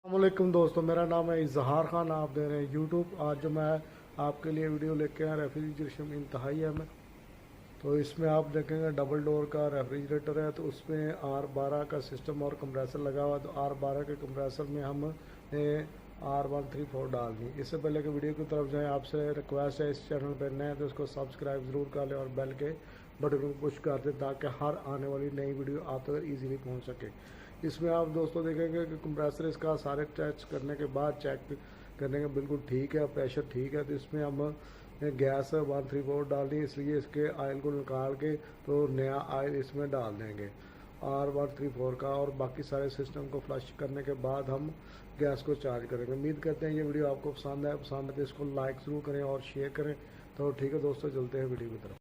अस्सलामुअलैकुम दोस्तों, मेरा नाम है इजहार खान। आप दे रहे हैं यूट्यूब। आज जो मैं आपके लिए वीडियो लेके आया रेफ्रिजरेशन इंतहाई है में। तो इसमें आप देखेंगे डबल डोर का रेफ्रिजरेटर है। तो उसमें R12 का सिस्टम और कंप्रेसर लगा हुआ है। तो R12 के कंप्रेसर में हम R134 डाल दी। इससे पहले कि वीडियो की तरफ जाएँ, आपसे रिक्वेस्ट है, इस चैनल पर नए हैं तो इसको सब्सक्राइब ज़रूर कर लें और बेल के बटन को पुश कर दें ताकि हर आने वाली नई वीडियो आप तक ईजीली पहुंच सके। इसमें आप दोस्तों देखेंगे कि कंप्रेसर इसका सारे टेस्ट करने के बाद चेक करने के बिल्कुल ठीक है, प्रेशर ठीक है। तो इसमें हम गैस 134 डाल दी, इसलिए इसके ऑयल को निकाल के तो नया ऑयल इसमें डाल देंगे R134 का। और बाकी सारे सिस्टम को फ्लश करने के बाद हम गैस को चार्ज करेंगे। उम्मीद करते हैं ये वीडियो आपको पसंद है। पसंद है तो इसको लाइक ज़रूर करें और शेयर करें। तो ठीक है दोस्तों, चलते हैं वीडियो की तरफ।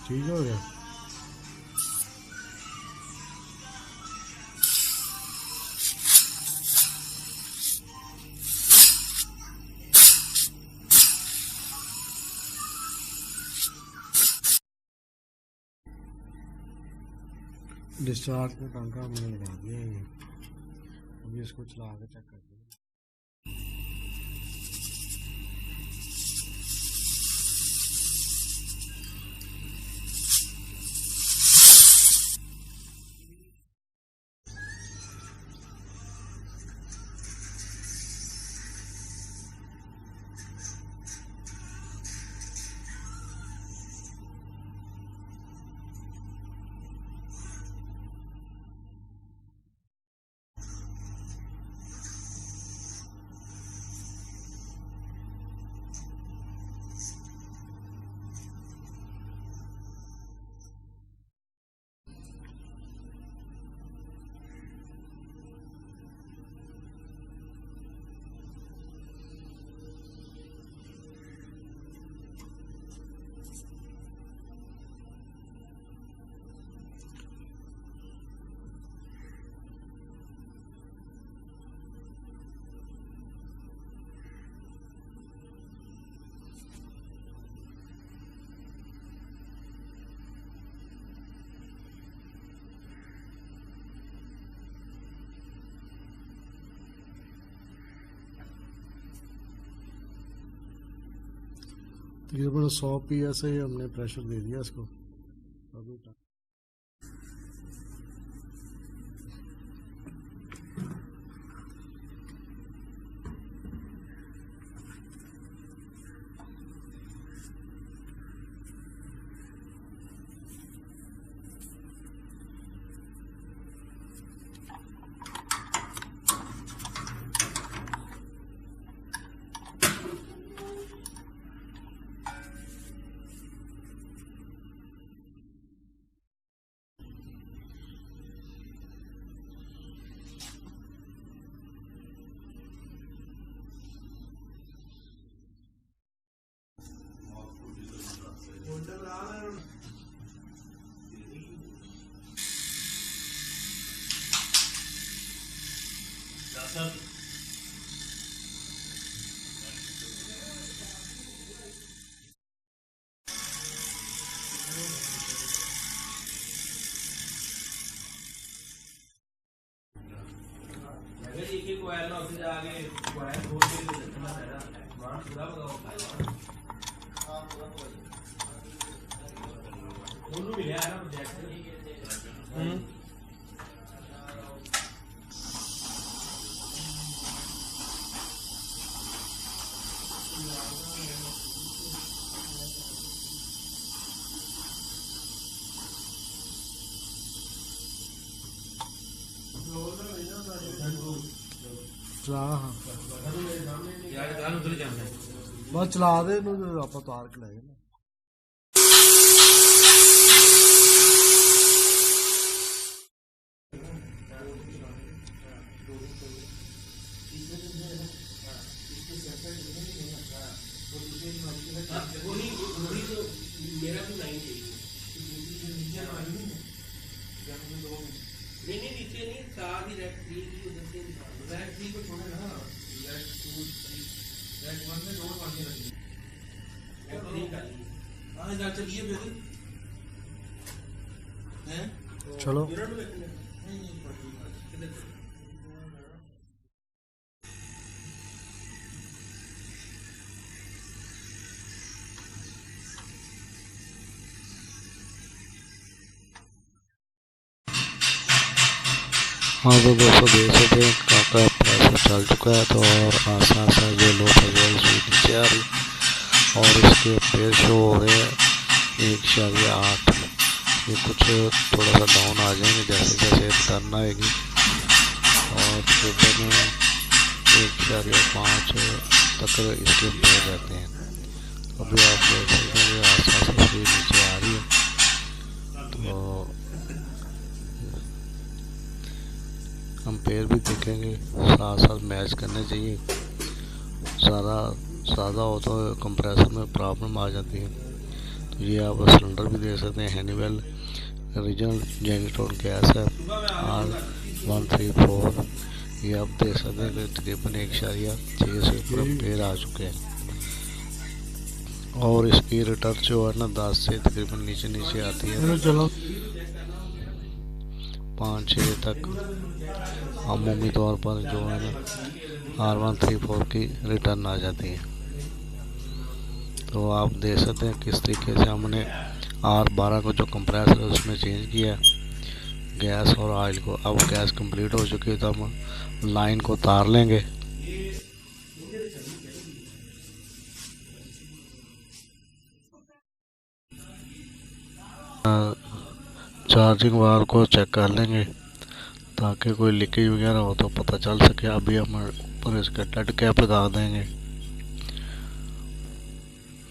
ठीक हो गया। डिस्चार्ज का टांका हमने लगा दिया है। अभी इसको चला के चेक कर दिया। तकरीबन 100 PSI हमने प्रेशर दे दिया इसको। अभी चला हाँ यार उधर जाना है। बस चला दे इन्होंने आप उतार के लाए ना। मेरा भी लाइन चाहिए। नहीं नीचे नहीं, साथ ही रैक 3 की उधर से रैक 3 को छोड़े ना, रैक 2 रैक 1 में दोनों पानी रखिए, रैक 3 का लिए। हाँ इधर चलिए फिर हैं चलो हाँ तो दोस्तों देख सकते हैं काका पैसा चल चुका है। तो और आसान सा जो लो नीचे आ रही और इसके पेड़ शो हो रहे हैं 1.8। ये कुछ थोड़ा सा डाउन आ जाएंगे जैसे जैसे टर्न आएगी और सुबह में 1.5 तक इसके पेड़ रहते हैं। अभी आप देख सकते हैं आसान सा नीचे आ रही है। तो हम पेड़ भी देखेंगे, साथ साथ मैच करने चाहिए। ज़्यादा हो तो कंप्रेसर में प्रॉब्लम आ जाती है। तो ये आप सिलेंडर भी देख सकते हैं, हैनीवेल ओरिजिनल जेनिटोन गैस है R134। ये आप देख सकते हैं कि तकरीबन 1.6 से ऊपर पेड़ आ चुके हैं और इसकी रिटर्न जो है ना 10 से तकरीबन नीचे आती है, चलो 5-6 तक अमूमी तौर पर जो है ना R134 की रिटर्न आ जाती है। तो आप देख सकते हैं किस तरीके से हमने R12 को जो कंप्रेसर है उसमें चेंज किया है गैस और ऑयल को। अब गैस कंप्लीट हो चुकी है तो हम लाइन को तार लेंगे। चार्जिंग वायर को चेक कर लेंगे ताकि कोई लीकेज वगैरह हो तो पता चल सके। अभी हम ऊपर इसका डेड कैप लगा देंगे।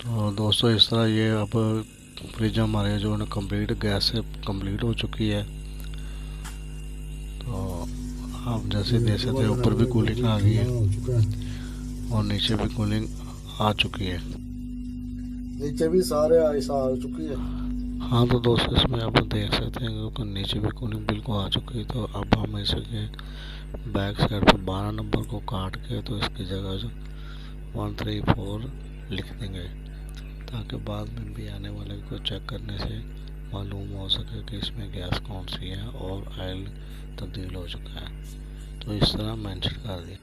तो दोस्तों इस तरह ये अब फ्रिज हमारे जो है कंप्लीट गैस से कंप्लीट हो चुकी है। तो आप जैसे देख सकते हैं ऊपर भी कूलिंग आ गई है और नीचे भी कूलिंग आ चुकी है, नीचे भी सारे ऐसा आ चुकी है। हाँ तो दोस्तों इसमें आप देख सकते हैं कि नीचे भी कूलिंग बिल्कुल आ चुकी है। तो अब हम इसके बैक साइड पर 12 नंबर को काट के तो इसकी जगह जो 134 लिख देंगे ताकि बाद में भी आने वाले को चेक करने से मालूम हो सके कि इसमें गैस कौन सी है और ऑयल तब्दील हो चुका है। तो इस तरह मेंशन कर दिया।